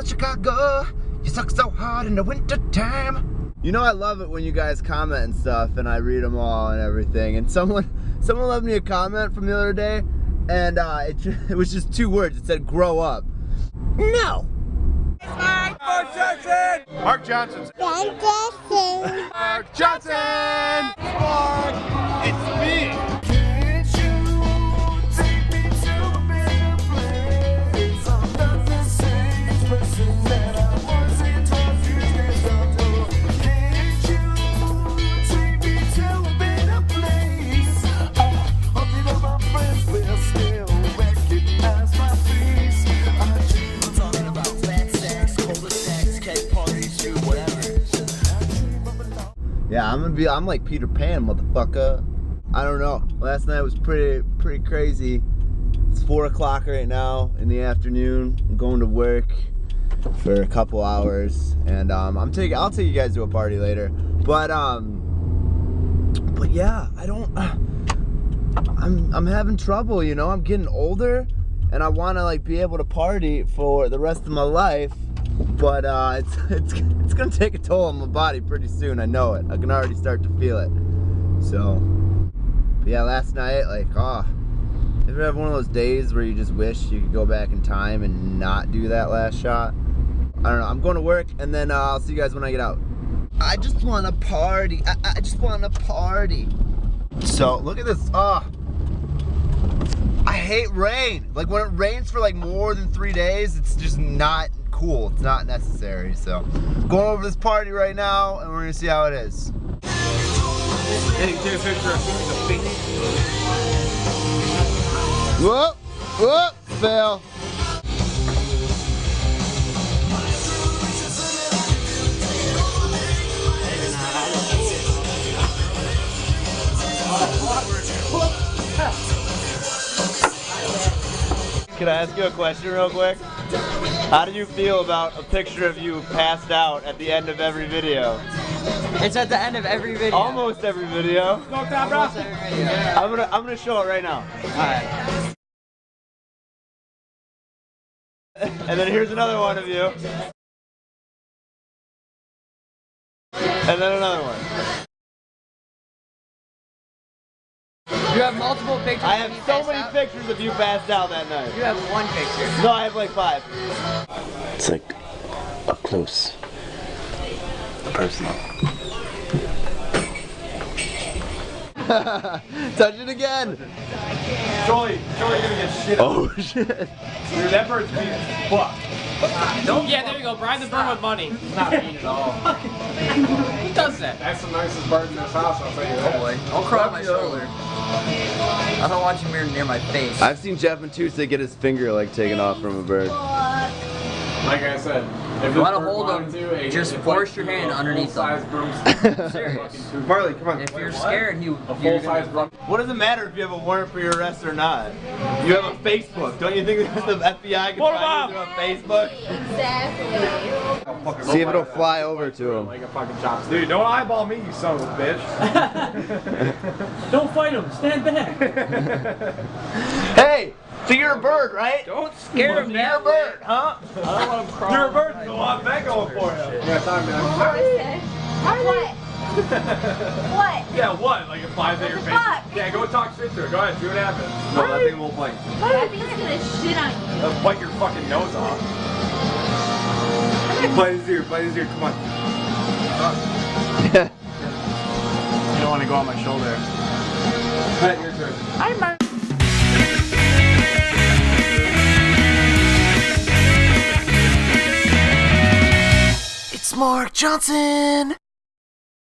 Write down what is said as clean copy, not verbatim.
Chicago, you suck so hard in the winter time. You know I love it when you guys comment and stuff, and I read them all and everything. And someone left me a comment from the other day, and it was just 2 words. It said, "Grow up." No. Mark Johnson! Mark Johnson! Mark Johnson! Mark! It's me! Can't you take me to a better place? I'm not the same person that I was in 12 years ago. Can't you take me to a better place? Hope you know my friends will still recognize my face. I'm talking about fat sex, cola sex, cake parties, shoot, whatever. Yeah, I'm like Peter Pan, motherfucker. I don't know. Last night was pretty crazy. It's 4 o'clock right now in the afternoon. I'm going to work for a couple hours, and I'll take you guys to a party later. But yeah, I'm having trouble, you know. I'm getting older, and I want to like be able to party for the rest of my life. But it's gonna take a toll on my body pretty soon. I know it. I can already start to feel it. So, but yeah, last night, like, you ever have one of those days where you just wish you could go back in time and not do that last shot? I don't know. I'm going to work, and then I'll see you guys when I get out. I just want to party. I just want to party. So look at this. I hate rain. Like when it rains for like more than 3 days, it's just not cool. It's not necessary. So going over this party right now, and we're gonna see how it is. Hey, take a picture of the feet. Whoop, whoop, fail. Can I ask you a question real quick? How do you feel about a picture of you passed out at the end of every video? It's at the end of every video. Almost every video. Almost every video. I'm gonna show it right now. Alright. And then here's another one of you. And then another one. You have multiple pictures. I have so many pictures of you passed out that night. You have 1 picture. No, I have like 5. It's like up close, personal. Touch it again. Joey, you're gonna get shit up. Oh shit. Dude, that bird's mean as fuck. Yeah, there you go. Brian the bird with money. It's not mean at all. Who does that? That's the nicest bird in this house, I'll tell you that. Oh boy. Don't crawl my shoulder. I don't want you near my face. I've seen Jeff Matusa get his finger like taken off from a bird. Like I said, If you want to hold them, just force your hand underneath them. Serious. Marley, come on. If you're scared, A full-size broom. What does it matter if you have a warrant for your arrest or not? You have a Facebook. Don't you think that the FBI can find you through a Facebook? Exactly. See if it'll fly over to him. Like a fucking chopstick. Dude, don't eyeball me, you son of a bitch. Don't fight him. Stand back. Hey! So you're a bird, right? Don't scare him. You're a bird, huh? I don't want him crawling. You're a bird, so I'll bet going for you. Yeah, time, man. What? What? Yeah, what? Like it flies at your face? fuck? Yeah, go talk shit to her. Go ahead, see what happens. No, that thing won't bite. That thing's gonna shit on you. It'll bite your fucking nose off. Bite his ear, come on. You don't want to go on my shoulder. Pat, your turn. It's Mark Johnson!